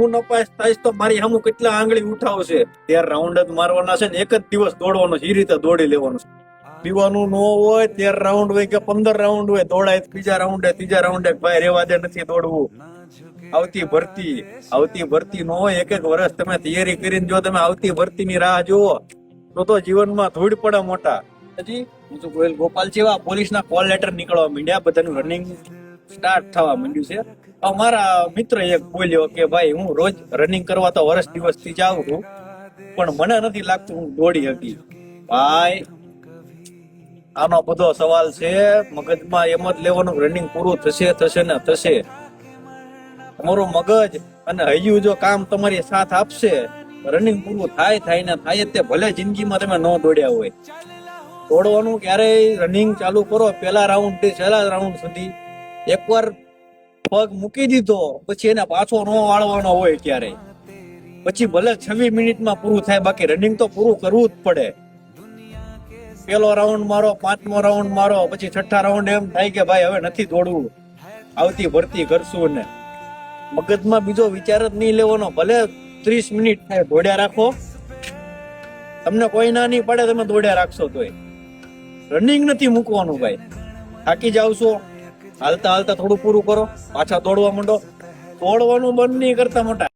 હું નપાસ થઈશ તો મારી સામું કેટલા આંગળી ઉઠાવશે. 13 રાઉન્ડ જ મારવાના છે ને એક જ દિવસ દોડવાનો છે, એ રીતે દોડી લેવાનું. પીવાનું ન હોય 13 રાઉન્ડ હોય કે 15 રાઉન્ડ હોય, દોડાય બીજા રાઉન્ડે ત્રીજા રાઉન્ડે ભાઈ રેવા દે, નથી દોડવું. આવતી ભરતી ન હોય. એક વર્ષ તમે તૈયારી કરીને જો તમે આવતી ભરતીની રાહ જુઓ તો જીવનમાં ધૂળ પડે મોટા. હજી હું ગોયલ ગોપાલ છે, પોલીસના કોલ લેટર નીકળવા માંડ્યા, બધાનું રનિંગ સ્ટાર્ટ થવા માંડ્યું છે. અમારા મિત્ર એક બોલ્યો કે ભાઈ હું રોજ રનિંગ કરવા તો વર્ષ દિવસથી જાઉં છું, પણ મને નથી લાગતું હું દોડી શકી. ભાઈ આનો બધો સવાલ છે, મગજમાં એમ જ લેવાનું રનિંગ પૂરું થશે ને થશે. તમારું મગજ અને હૈયું જો કામ તમારી સાથ આપશે, રનિંગ પૂરું થાય ને થાય તે ભલે જિંદગીમાં તમે ન દોડ્યા હોય. દોડવાનું ક્યારેય રનિંગ ચાલુ કરો પહેલા રાઉન્ડ થી છેલ્લા રાઉન્ડ સુધી એકવાર પગ મૂકી દીધો પછી એને પાછો ન વાળવાનો હોય ક્યારેય. પછી ભલે 26 મિનિટમાં પૂરું થાય, બાકી રનિંગ તો પૂરું કરવું જ પડે. પેલો રાઉન્ડ મારો, 5મો રાઉન્ડ મારો, પછી 6ઠ્ઠા રાઉન્ડ એમ થાય કે ભાઈ હવે નથી દોડવું, આવતી ભરતી કરશું. ને મગજમાં બીજો વિચાર જ નહીં લેવાનો. ભલે 30 મિનિટ થાય દોડ્યા રાખો, તમને કોઈ ના નહીં પડે, તમે દોડ્યા રાખશો તોય. રનિંગ નથી મૂકવાનું ભાઈ. થાકી જાવ છો, હાલતા થોડું પૂરું કરો, પાછા દોડવા માંડો. દોડવાનું બંધ નહીં કરતા મોટા.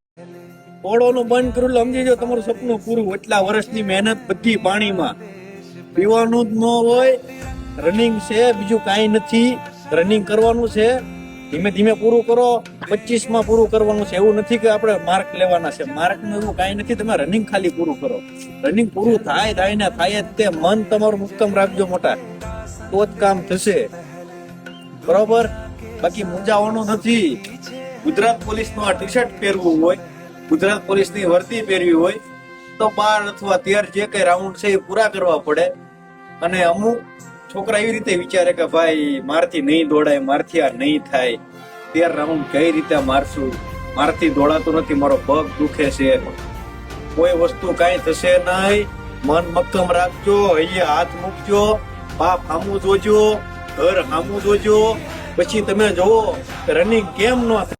દોડવાનું બંધ કર્યું એટલે સમજી જાઓ તમારું સપનું પૂરું. એટલા વર્ષની મહેનત બધી પાણીમાં. પીવાનું જ ન હોય, રનિંગ છે, બીજું કાંઈ નથી. રનિંગ કરવાનું છે, ધીમે ધીમે પૂરું કરો. 25માં પૂરું કરવાનું છે. એવું નથી કે આપણે માર્ક લેવાના છે, માર્ક નું એવું કાંઈ નથી. તમે રનિંગ ખાલી પૂરું કરો. રનિંગ પૂરું થાય ને થાય જ તે. મન તમારું મુક્તમ રાખજો મોટા, તો જ કામ થશે. બરોબર? બાકી મૂંઝાવાનું નથી. ગુજરાત પોલીસનું આ ટી શર્ટ પહેરવું હોય, ગુજરાત પોલીસની વર્દી પહેરવી હોય તો 12 અથવા 13 જે કઈ રાઉન્ડ છે એ પૂરા કરવા પડે. અને અમુક છોકરા એવી રીતે વિચારે કે ભાઈ મારથી નહીં દોડાય, મારથી આ નહીં થાય, 13 રાઉન્ડ કઈ રીતે મારશું, મારથી દોડાતું નથી, મારો પગ દુખે છે. કોઈ વસ્તુ કાંઈ થશે નહીં. મન મક્કમ રાખજો, અહીંયા હાથ મૂકજો, બાપ સામું જોજો, ઘર સામું જોજો. પછી તમે જોવો રનિંગ કેમ ન થાય.